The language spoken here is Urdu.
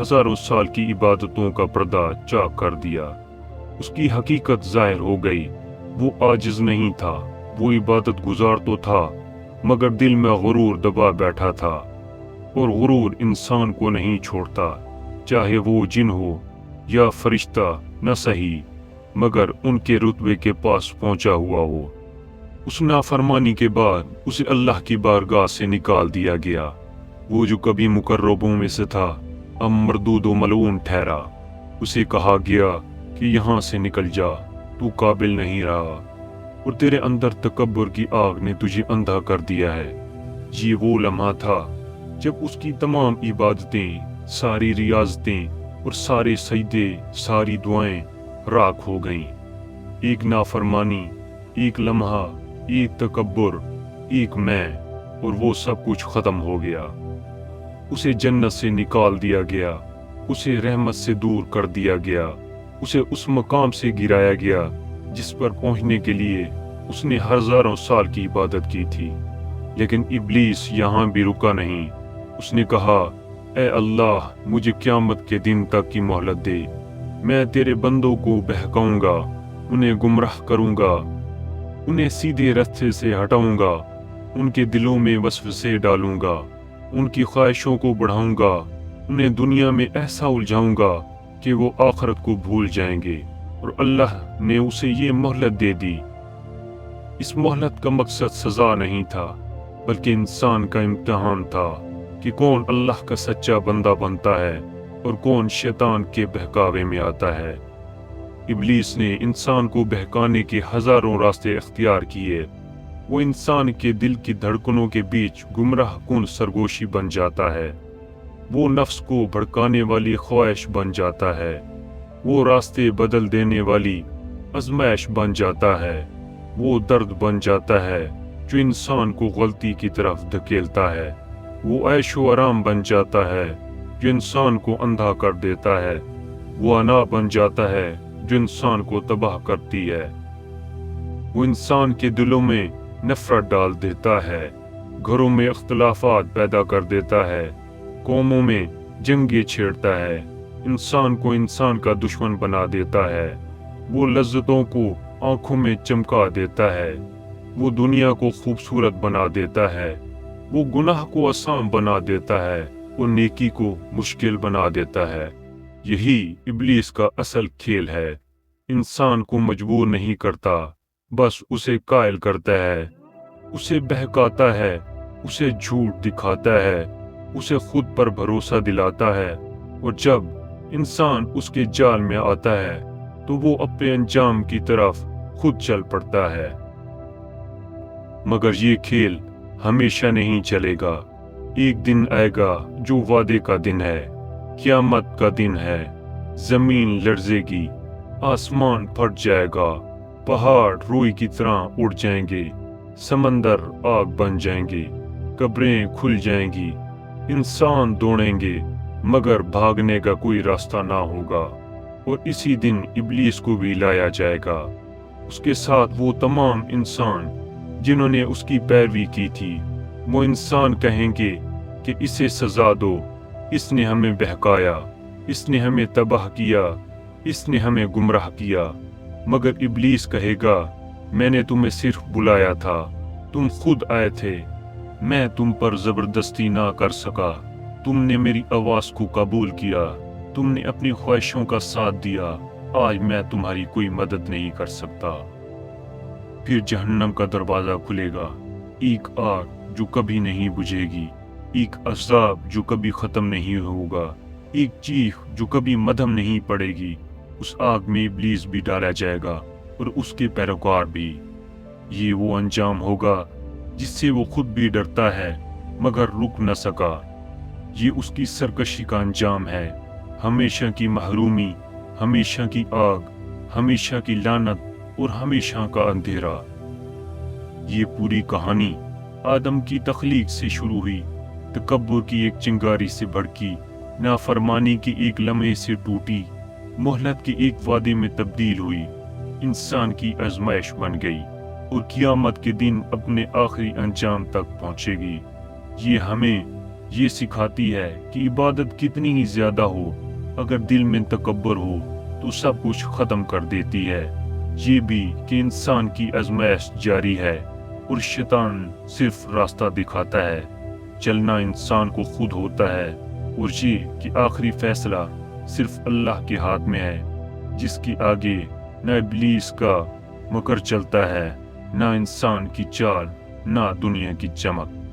ہزاروں سال کی عبادتوں کا پردہ چاک کر دیا۔ اس کی حقیقت ظاہر ہو گئی۔ وہ عاجز نہیں تھا، وہ عبادت گزار تو تھا، مگر دل میں غرور دبا بیٹھا تھا، اور غرور انسان کو نہیں چھوڑتا، چاہے وہ جن ہو یا فرشتہ نہ صحیح، مگر ان کے رتبے کے پاس پہنچا ہوا ہو۔ اس نافرمانی کے بعد اسے اللہ کی بارگاہ سے نکال دیا گیا۔ وہ جو کبھی مقربوں میں سے تھا اب مردود و ملعون ٹھہرا۔ اسے کہا گیا کہ یہاں سے نکل جا، تو قابل نہیں رہا، اور تیرے اندر تکبر کی آگ نے تجھے اندھا کر دیا ہے۔ یہ وہ لمحہ تھا جب اس کی تمام عبادتیں، ساری ریاضتیں اور سارے سجدے، ساری دعائیں راکھ ہو گئیں۔ ایک نافرمانی، ایک لمحہ، ایک تکبر، ایک میں، اور وہ سب کچھ ختم ہو گیا۔ اسے جنت سے نکال دیا گیا، اسے رحمت سے دور کر دیا گیا، اسے اس مقام سے گرایا گیا جس پر پہنچنے کے لیے اس نے ہزاروں سال کی عبادت کی تھی۔ لیکن ابلیس یہاں بھی رکا نہیں۔ اس نے کہا، اے اللہ، مجھے قیامت کے دن تک کی مہلت دے، میں تیرے بندوں کو بہکاؤں گا، انہیں گمراہ کروں گا، انہیں سیدھے راستے سے ہٹاؤں گا، ان کے دلوں میں وسوسے ڈالوں گا، ان کی خواہشوں کو بڑھاؤں گا، انہیں دنیا میں ایسا الجھاؤں گا کہ وہ آخرت کو بھول جائیں گے۔ اور اللہ نے اسے یہ مہلت دے دی۔ اس مہلت کا مقصد سزا نہیں تھا، بلکہ انسان کا امتحان تھا کہ کون اللہ کا سچا بندہ بنتا ہے اور کون شیطان کے بہکاوے میں آتا ہے۔ ابلیس نے انسان کو بہکانے کے ہزاروں راستے اختیار کیے۔ وہ انسان کے دل کی دھڑکنوں کے بیچ گمراہ کن سرگوشی بن جاتا ہے، وہ نفس کو بھڑکانے والی خواہش بن جاتا ہے، وہ راستے بدل دینے والی آزمائش بن جاتا ہے، وہ درد بن جاتا ہے جو انسان کو غلطی کی طرف دھکیلتا ہے، وہ عیش و آرام بن جاتا ہے جو انسان کو اندھا کر دیتا ہے، وہ انا بن جاتا ہے جو انسان کو تباہ کرتی ہے، وہ انسان کے دلوں میں نفرت ڈال دیتا ہے، گھروں میں اختلافات پیدا کر دیتا ہے، قوموں میں جنگیں چھیڑتا ہے، انسان کو انسان کا دشمن بنا دیتا ہے، وہ لذتوں کو آنکھوں میں چمکا دیتا ہے، وہ دنیا کو خوبصورت بنا دیتا ہے، وہ گناہ کو آسان بنا دیتا ہے اور نیکی کو مشکل بنا دیتا ہے۔ یہی ابلیس کا اصل کھیل ہے۔ انسان کو مجبور نہیں کرتا، بس اسے قائل کرتا ہے، اسے بہکاتا ہے، اسے جھوٹ دکھاتا ہے، اسے خود پر بھروسہ دلاتا ہے، اور جب انسان اس کے جال میں آتا ہے تو وہ اپنے انجام کی طرف خود چل پڑتا ہے۔ مگر یہ کھیل ہمیشہ نہیں چلے گا۔ ایک دن آئے گا جو وعدے کا دن ہے، قیامت کا دن ہے۔ زمین لرزے گی، آسمان پھٹ جائے گا، پہاڑ روئی کی طرح اڑ جائیں گے، سمندر آگ بن جائیں گے، قبریں کھل جائیں گی، انسان دوڑیں گے مگر بھاگنے کا کوئی راستہ نہ ہوگا، اور اسی دن ابلیس کو بھی لایا جائے گا، اس کے ساتھ وہ تمام انسان جنہوں نے اس کی پیروی کی تھی۔ وہ انسان کہیں گے کہ اسے سزا دو، اس نے ہمیں بہکایا، اس نے ہمیں تباہ کیا، اس نے ہمیں گمراہ کیا۔ مگر ابلیس کہے گا، میں نے تمہیں صرف بلایا تھا، تم خود آئے تھے، میں تم پر زبردستی نہ کر سکا، تم نے میری آواز کو قبول کیا، تم نے اپنی خواہشوں کا ساتھ دیا، آج میں تمہاری کوئی مدد نہیں کر سکتا۔ پھر جہنم کا دروازہ کھلے گا، ایک آگ جو کبھی نہیں بجھے گی، ایک عذاب جو کبھی ختم نہیں ہوگا، ایک چیخ جو کبھی مدھم نہیں پڑے گی۔ اس آگ میں ابلیس بھی ڈالا جائے گا اور اس کے پیروکار بھی۔ یہ وہ انجام ہوگا جس سے وہ خود بھی ڈرتا ہے مگر رک نہ سکا۔ یہ اس کی سرکشی کا انجام ہے، ہمیشہ کی محرومی، ہمیشہ کی آگ، ہمیشہ کی لعنت اور ہمیشہ کا اندھیرا۔ یہ پوری کہانی آدم کی تخلیق سے شروع ہوئی، تکبر کی ایک چنگاری سے بھڑکی، نافرمانی کی ایک لمحے سے ٹوٹی، مہلت کے ایک وعدے میں تبدیل ہوئی، انسان کی آزمائش بن گئی، اور قیامت کے دن اپنے آخری انجام تک پہنچے گی۔ یہ ہمیں یہ سکھاتی ہے کہ عبادت کتنی ہی زیادہ ہو، اگر دل میں تکبر ہو تو سب کچھ ختم کر دیتی ہے۔ یہ بھی کہ انسان کی آزمائش جاری ہے اور شیطان صرف راستہ دکھاتا ہے، چلنا انسان کو خود ہوتا ہے، اور یہ کہ آخری فیصلہ صرف اللہ کے ہاتھ میں ہے، جس کے آگے نہ ابلیس کا مکر چلتا ہے، نہ انسان کی چال، نہ دنیا کی چمک۔